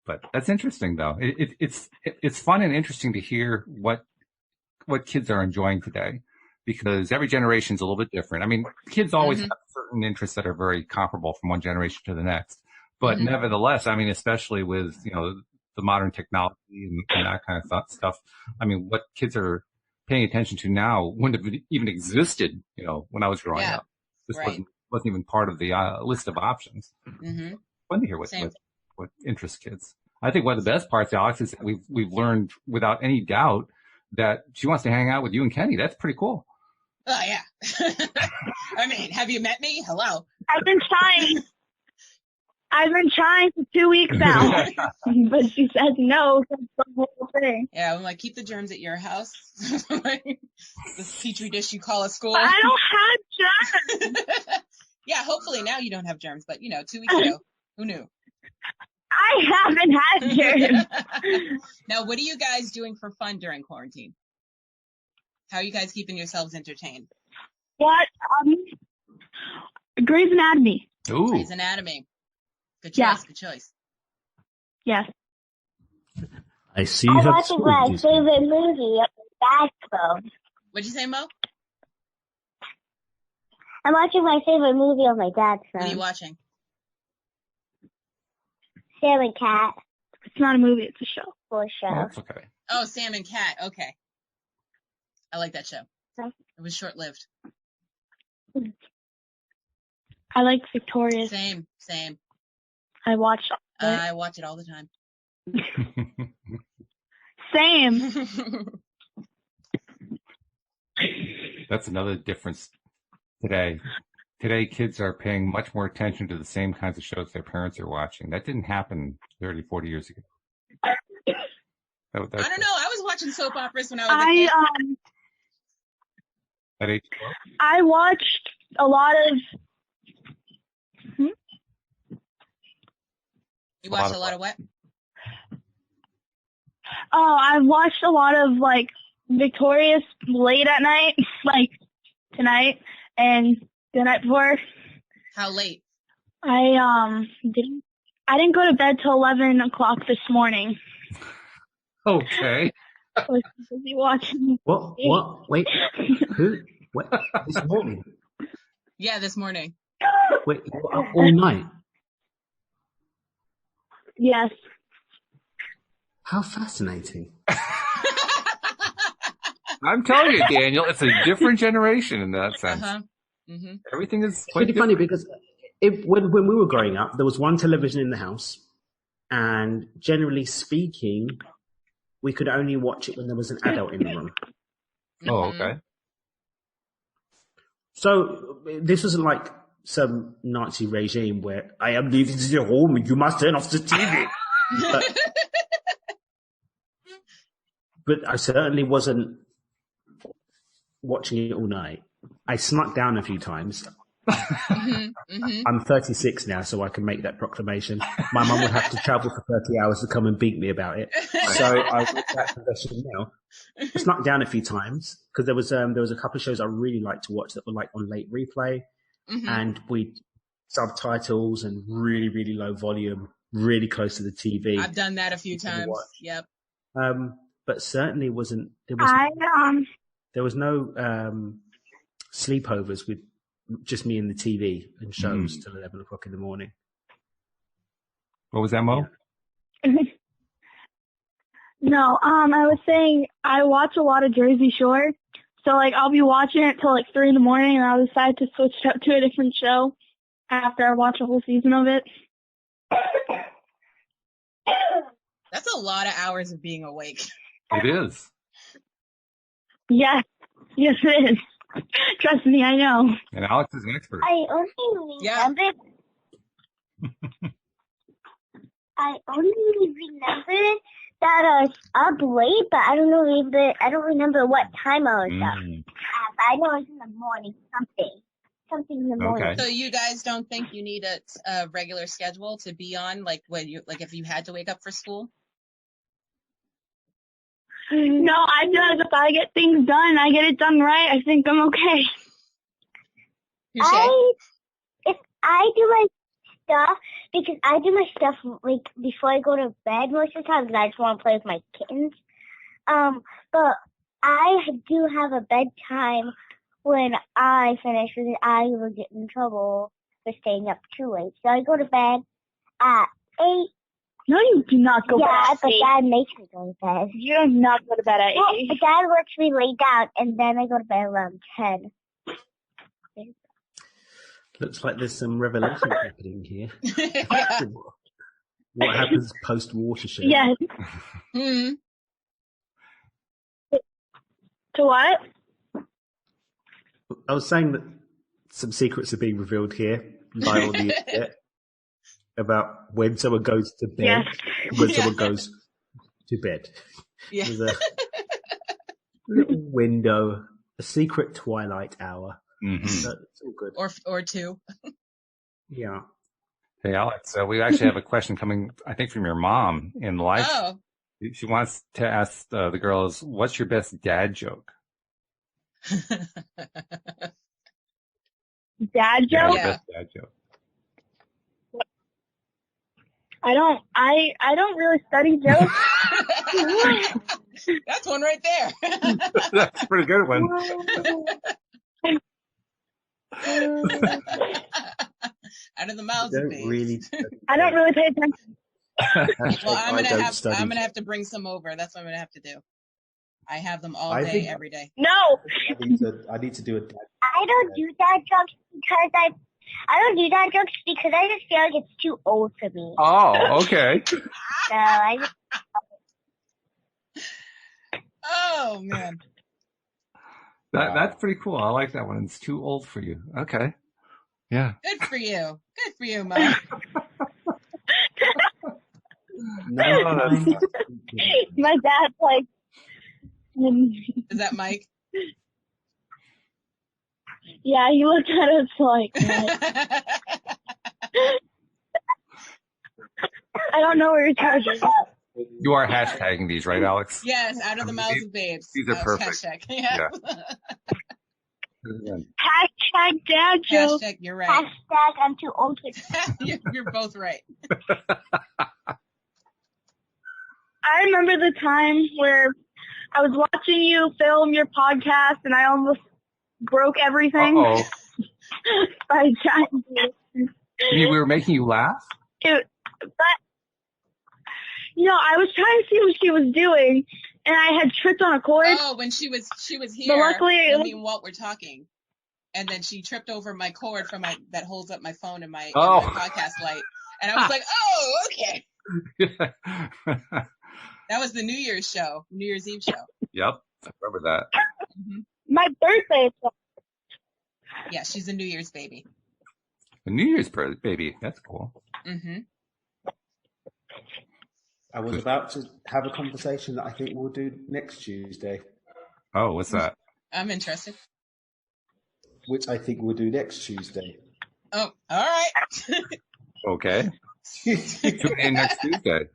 But that's interesting, though. It's fun and interesting to hear what kids are enjoying today, because every generation is a little bit different. I mean, kids always have certain interests that are very comparable from one generation to the next. But nevertheless, I mean, especially with the modern technology and that kind of stuff. I mean, what kids are paying attention to now wouldn't have even existed, when I was growing up. This wasn't even part of the list of options. Fun to hear what interests kids. I think one of the best parts, Alex, is that we've learned without any doubt that she wants to hang out with you and Kenny. That's pretty cool. Oh yeah. I mean, have you met me? Hello. I've been trying for 2 weeks now, but she said no. That's the whole thing. Yeah, I'm like, keep the germs at your house. This petri dish you call a school. But I don't have germs. Yeah, hopefully now you don't have germs, but 2 weeks ago, who knew? I haven't had germs. Now, what are you guys doing for fun during quarantine? How are you guys keeping yourselves entertained? What? Grey's Anatomy. Ooh. Grey's Anatomy. Good choice. Yeah. Good choice. Yes. I see you have watching my favorite movie on my dad's phone. What'd you say, Mo? I'm watching my favorite movie on my dad's phone. What are you watching? Sam and Cat. It's not a movie, it's a show. For Oh, show. that's okay. Oh, Sam and Cat. Okay. I like that show. Okay. It was short-lived. I like Victorious. Same. I watched it. I watch it all the time. Same. That's another difference today. Today, kids are paying much more attention to the same kinds of shows their parents are watching. That didn't happen 30, 40 years ago. I don't know. I was watching soap operas when I was a kid. At age 12? I watched a lot of. You watched a lot of what? Oh, I've watched a lot of like Victorious late at night, like tonight and the night before. How late? I didn't go to bed till 11 o'clock this morning. Okay. I was busy watching. What? Wait. Who? What? This morning? Yeah, this morning. Wait, you were up all night? Yes. How fascinating. I'm telling you, Daniel, it's a different generation in that sense. Uh-huh. Mm-hmm. Everything is It's quite pretty funny because when we were growing up, there was one television in the house, and generally speaking, we could only watch it when there was an adult in the room. Oh, okay. So this wasn't like some Nazi regime where I am leaving the home and you must turn off the TV. But I certainly wasn't watching it all night. I snuck down a few times. I'm 36 now, so I can make that proclamation. My mum would have to travel for 30 hours to come and beat me about it. So I was that confession now. I snuck down a few times because there was a couple of shows I really liked to watch that were like on late replay, and we subtitles and really, really low volume, really close to the TV. I've done that a few times. Yep. But certainly there was no sleepovers with just me and the TV and shows till 11 o'clock in the morning. What was that, Mo? No, I was saying I watch a lot of Jersey Shore. So, like, I'll be watching it till, like, 3 in the morning, and I'll decide to switch it up to a different show after I watch a whole season of it. That's a lot of hours of being awake. It is. Yes. Yes, it is. Trust me, I know. And Alex is an expert. I only remember that I was up late, but I don't remember what time I was up. I know it's in the morning, something in the morning. Okay. So you guys don't think you need a regular schedule to be on, like if you had to wake up for school? No, I feel like if I get things done, I get it done right, I think I'm okay. If I do my stuff, because I do my stuff like before I go to bed most of the time, because I just want to play with my kittens. But I do have a bedtime when I finish, because I will get in trouble for staying up too late. So I go to bed at 8. No, you do not go to bed at 8. But Dad makes me go to bed. You do not go to bed at 8. But Dad lets me lay down, and then I go to bed around 10. Looks like there's some revelation happening here. What happens post-watershed? Yes. To what? I was saying that some secrets are being revealed here by all the internet about when someone goes to bed, when someone goes to bed. Yeah. There's a little window, a secret twilight hour. So it's all good. Or 2. Yeah. Hey, Alex, we actually have a question coming, I think, from your mom in live. Oh. She wants to ask the girls, what's your best dad joke? Dad joke? Yeah, best dad joke. I don't really study jokes. That's one right there. That's a pretty good one. Out of the mouths of babes. I don't really pay attention. Well, I don't study. I'm gonna have to bring some over. That's what I'm gonna have to do. I have them all I day, think every day. No. I need to do a. I don't do dad jokes because I don't do dad jokes because I just feel like it's too old for me. Oh, okay. So I just Oh man. That's pretty cool. I like that one. It's too old for you. Okay. Yeah. Good for you. Good for you, Mike. No, My dad's like, Is that Mike? yeah, he looked at us like, what? I don't know what you're talking about. You are hashtagging these, right, Alex? Yes, out of the mouths of babes. These are perfect. Hashtag. Yeah. Hashtag dad joke. Hashtag, you're right. hashtag I'm too old for You're both right. I remember the time where I was watching you film your podcast and I almost broke everything Uh-oh. by trying to. You mean we were making you laugh? But I was trying to see what she was doing, and I had tripped on a cord. Oh, when she was here, luckily, when me and Walt were talking, and then she tripped over my cord from that holds up my phone and my podcast light, and I was like, oh, okay. That was the New Year's Eve show. Yep, I remember that. Mm-hmm. My birthday. Yeah, she's a New Year's baby. A New Year's baby. That's cool. Mm-hmm. I was about to have a conversation that I think we'll do next Tuesday. Oh, what's that? I'm interested. Which I think we'll do next Tuesday. Oh, all right. Okay. Tune in next Tuesday.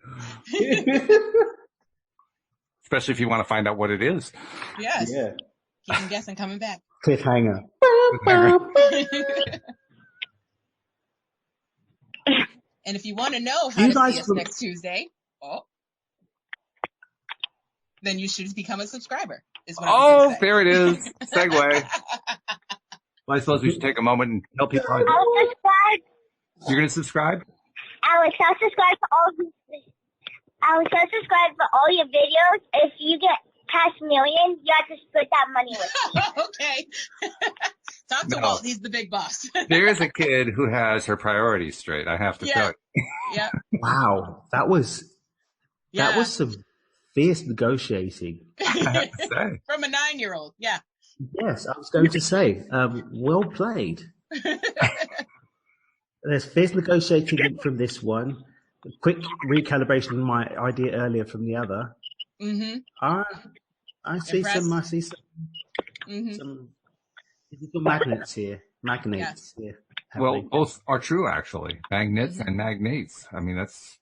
Especially if you want to find out what it is. Yes. Yeah. Keep them guessing, coming back. Cliffhanger. And if you want to know how to see us next Tuesday, then you should become a subscriber. Is what I was gonna say. There it is. Segue. Well, I suppose we should take a moment and tell people how to do it. I'll subscribe. You're going to subscribe? Alex, I'll subscribe for all your videos. If you get past millions, you have to split that money with me. Okay. Talk to Walt. He's the big boss. There is a kid who has her priorities straight, I have to tell you. Yeah. Wow. That was some fierce negotiating. I have to say. From a 9-year-old. Yeah. Yes, I was going to say, well played. There's fierce negotiating from this one. A quick recalibration of my idea earlier from the other. Mm-hmm. I see Impressed. some physical magnets here. Here. Well, both are true, actually. Magnets and magnates. I mean, that's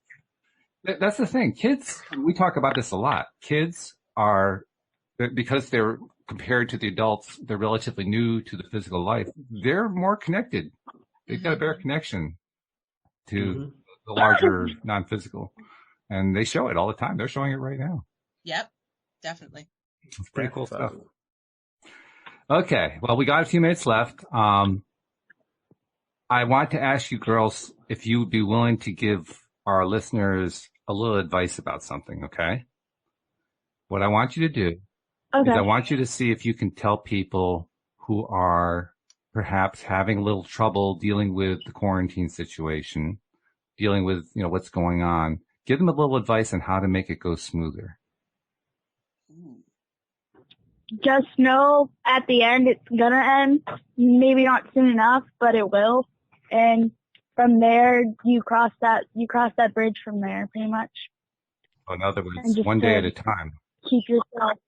the thing. Kids, we talk about this a lot. Kids are, because they're compared to the adults, they're relatively new to the physical life. They're more connected. They've got a better connection to the larger non-physical. And they show it all the time. They're showing it right now. Yep, definitely. It's pretty cool stuff. Okay, well, we got a few minutes left. I want to ask you girls if you would be willing to give our listeners a little advice about something, okay? What I want you to do is I want you to see if you can tell people who are perhaps having a little trouble dealing with the quarantine situation, dealing with, what's going on. Give them a little advice on how to make it go smoother. Just know at the end it's gonna end. Maybe not soon enough, but it will. And from there, you cross that bridge from there, pretty much. In other words, one day at a time. Keep yourself.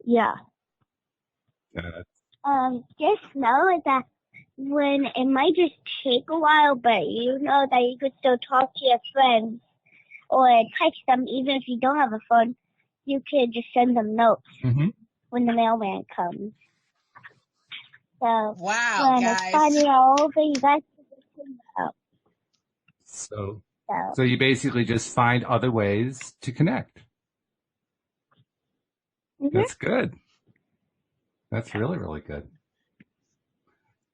Yeah. Just know that when it might just take a while, but you know that you could still talk to your friends or text them, even if you don't have a phone. You could just send them notes when the mailman comes. So wow, when guys. it's finally all over, you guys can just send them out. So you basically just find other ways to connect. That's good. That's really, really good.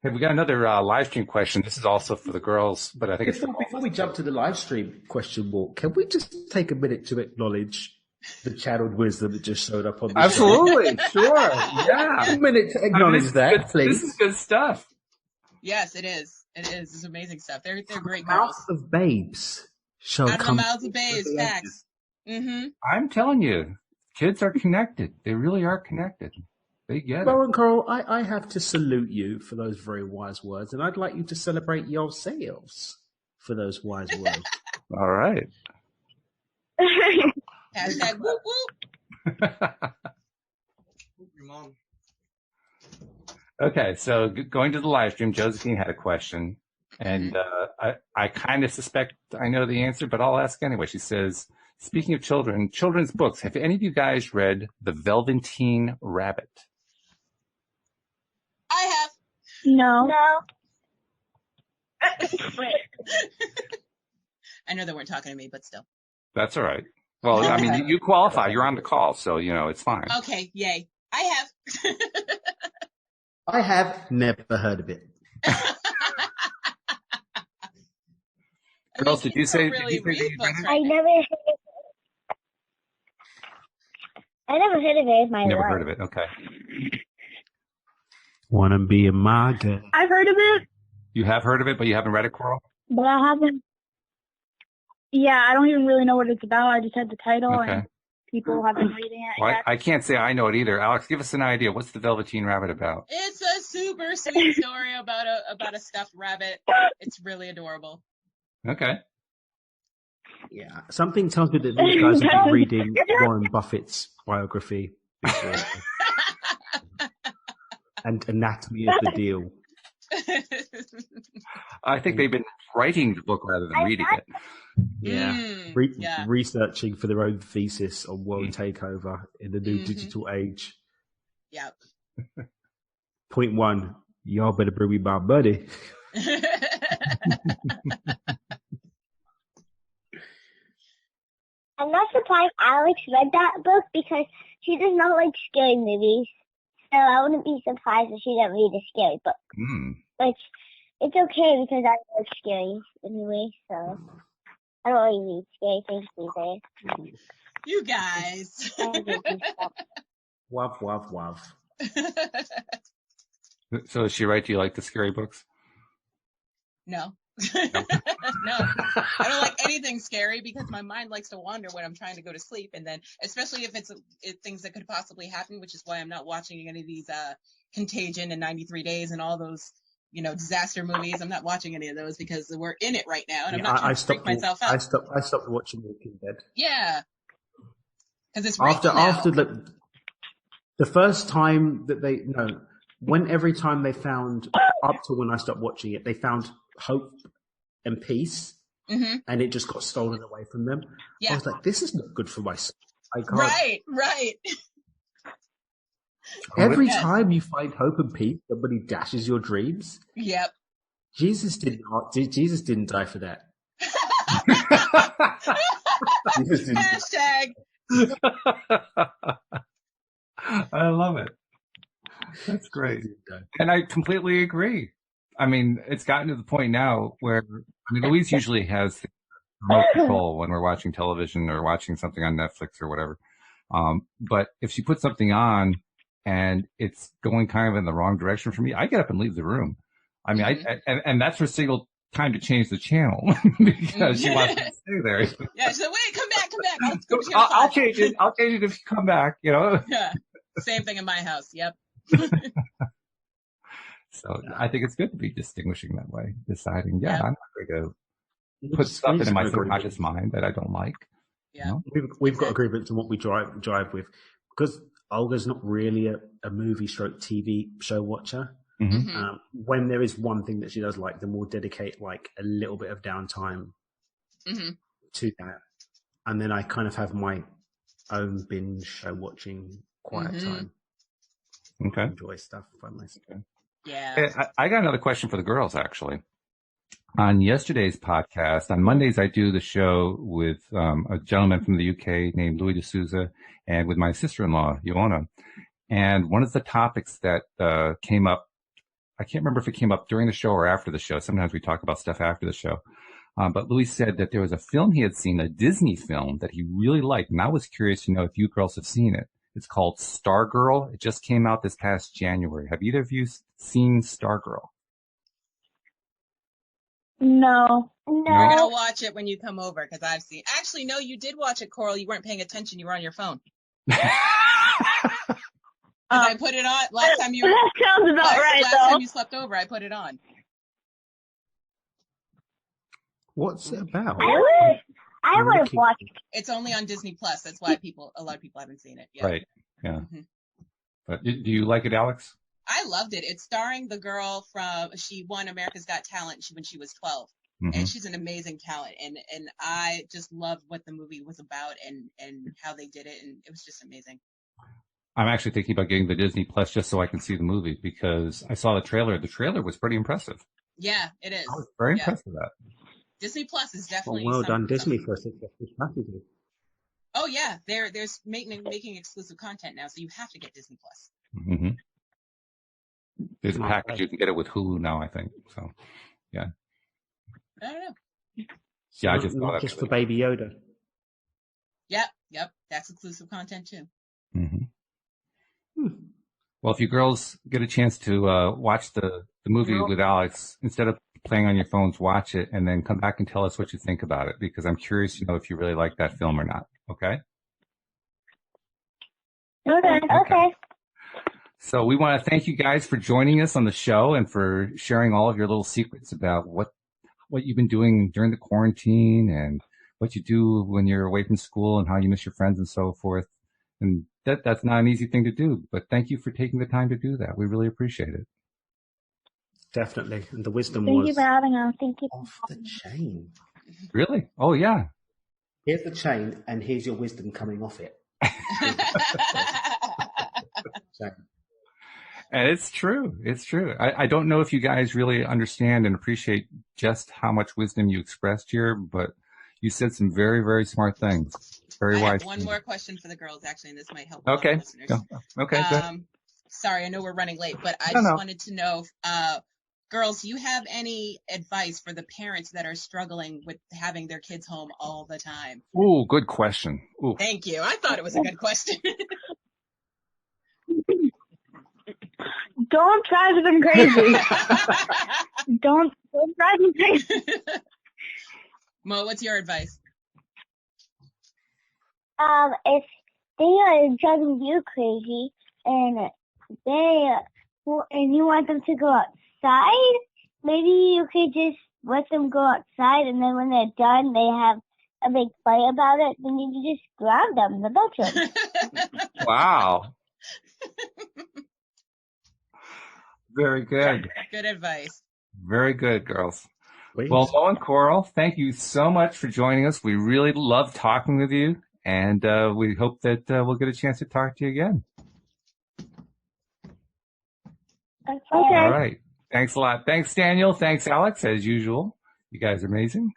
Hey, we got another live stream question. This is also for the girls, but I think before we jump to the live stream question, Walk, can we just take a minute to acknowledge the channeled wisdom that just showed up on the Absolutely, sure. Yeah. A minute to acknowledge that, please. This is good stuff. Yes, it is. It is. It's amazing stuff. They're great Mouth girls. of babes. Out of the mouths of babes, facts. Mm-hmm. I'm telling you, kids are connected. They really are connected. They get it. Lauren Coral, I have to salute you for those very wise words, and I'd like you to celebrate yourselves for those wise words. All right. Hashtag whoop whoop. Your mom. Okay, so going to the live stream, Josephine had a question, and I kind of suspect I know the answer, but I'll ask anyway. She says, speaking of children's books, have any of you guys read The Velveteen Rabbit? I have. No. I know they weren't talking to me, but still. That's all right. Well, I mean, you qualify. You're on the call, so, it's fine. Okay, yay. I have. I have never heard of it. Girls, did you say that you read it? I never heard of it in my life. Never heard of it, okay. Wanna be a MAGA. I've heard of it. You have heard of it, but you haven't read it, Coral? But I haven't. Yeah, I don't even really know what it's about. I just had the title and people have been reading it. Well, I can't say I know it either. Alex, give us an idea. What's The Velveteen Rabbit about? It's a super sweet story about a stuffed rabbit. It's really adorable. Okay. Yeah, something tells me that these guys have been reading Warren Buffett's biography before. And Anatomy of the Deal. I think they've been writing the book rather than reading it. Yeah. Researching for their own thesis on world takeover in the new digital age. Yep. Point one, y'all better bring me my buddy. I'm not surprised Alex read that book because she does not like scary movies. So I wouldn't be surprised if she didn't read a scary book. But it's okay because I like scary anyway, so I don't really read scary things these days. You guys. Wav, wav, wav. So is she right? Do you like the scary books? No. No. I don't like anything scary because my mind likes to wander when I'm trying to go to sleep. And then, especially if it's things that could possibly happen, which is why I'm not watching any of these Contagion and 93 Days and all those, disaster movies. I'm not watching any of those because we're in it right now. And I'm not trying to freak myself out. I stopped watching Walking Dead. Yeah. Because it's after the first time that every time they found, up to when I stopped watching it, they found hope and peace, and it just got stolen away from them. Yeah. I was like, this is not good for my soul. I can't. Right. Every time you find hope and peace, somebody dashes your dreams. Yep. Jesus didn't die for that. Hashtag. I love it. That's great. And I completely agree. I mean, it's gotten to the point now where, Louise usually has remote control when we're watching television or watching something on Netflix or whatever. But if she puts something on and it's going kind of in the wrong direction for me, I get up and leave the room. I mean, and that's her single time to change the channel because she wants to stay there. Yeah, she's like, wait, come back. I'll change it. I'll change it if you come back, Yeah. Same thing in my house. Yep. So I think it's good to be distinguishing that way, deciding, I'm not going to put stuff into my subconscious mind that I don't like. Yeah. We've got agreements on what we drive with, because Olga's not really a movie stroke TV show watcher. When there is one thing that she does like, then we'll dedicate like a little bit of downtime to that. And then I kind of have my own binge show watching quiet time. Okay. Enjoy stuff by myself. Yeah. Hey, I got another question for the girls, actually. On yesterday's podcast, on Mondays, I do the show with a gentleman from the UK named Louis D'Souza and with my sister-in-law, Ioana. And one of the topics that came up I can't remember if it came up during the show or after the show. Sometimes we talk about stuff after the show. But Louis said that there was a film he had seen, a Disney film that he really liked. And I was curious to know if you girls have seen it. It's called Stargirl. It just came out this past January. Have either of you seen Stargirl? No. We're going to watch it when you come over because I've seen. Actually, no, you did watch it, Coral. You weren't paying attention. You were on your phone. I put it on last time you. That sounds about right, last though. time you slept over, I put it on. What's it about? I would have watched it. It's only on Disney Plus. That's why a lot of people haven't seen it. Yeah. Right. Yeah. Mm-hmm. But do you like it, Alex? I loved it. It's starring the girl she won America's Got Talent when she was 12. Mm-hmm. And she's an amazing talent. And I just loved what the movie was about and how they did it. And it was just amazing. I'm actually thinking about getting the Disney Plus just so I can see the movie because I saw the trailer. The trailer was pretty impressive. Yeah, it is. I was very impressed with that. Disney Plus is definitely Well done, Disney, for a successful strategy. Oh yeah, they're making exclusive content now, so you have to get Disney Plus. Mm-hmm. There's a package you can get it with Hulu now, I think. So, yeah. I don't know. Yeah, I just not just for Baby Yoda. Yep, that's exclusive content too. Mm-hmm. Well, if you girls get a chance to watch the movie with Alex, instead of playing on your phones, watch it and then come back and tell us what you think about it because I'm curious to know if you really like that film or not. Okay? Okay. So we want to thank you guys for joining us on the show and for sharing all of your little secrets about what you've been doing during the quarantine and what you do when you're away from school and how you miss your friends and so forth. And that's not an easy thing to do, but thank you for taking the time to do that. We really appreciate it. Definitely. And the wisdom Thank was you for having us. Thank you. off the chain. Really? Oh, yeah. Here's the chain, and here's your wisdom coming off it. And it's true. It's true. I don't know if you guys really understand and appreciate just how much wisdom you expressed here, but you said some very, very smart things. Very wise. I have one more question for the girls, actually, and this might help Okay. listeners. Okay, good. Sorry, I know we're running late, but I just wanted to know, girls, do you have any advice for the parents that are struggling with having their kids home all the time? Ooh, good question. Ooh. Thank you. I thought it was a good question. Don't drive them crazy. Don't drive them crazy. Mo, what's your advice? If they are driving you crazy and you want them to go outside, maybe you could just let them go outside, and then when they're done, they have a big fight about it. Then you can just grab them in the bedroom. Wow. Very good. Good advice. Very good, girls. Please. Well, Mo and Coral, thank you so much for joining us. We really love talking with you, and we hope that we'll get a chance to talk to you again. Okay. All right. Thanks a lot. Thanks, Daniel. Thanks, Alex, as usual. You guys are amazing.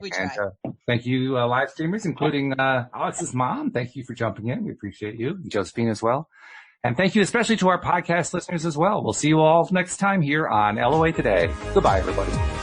We try. And thank you, live streamers, including Alex's mom. Thank you for jumping in. We appreciate you. And Josephine as well. And thank you especially to our podcast listeners as well. We'll see you all next time here on LOA Today. Goodbye, everybody.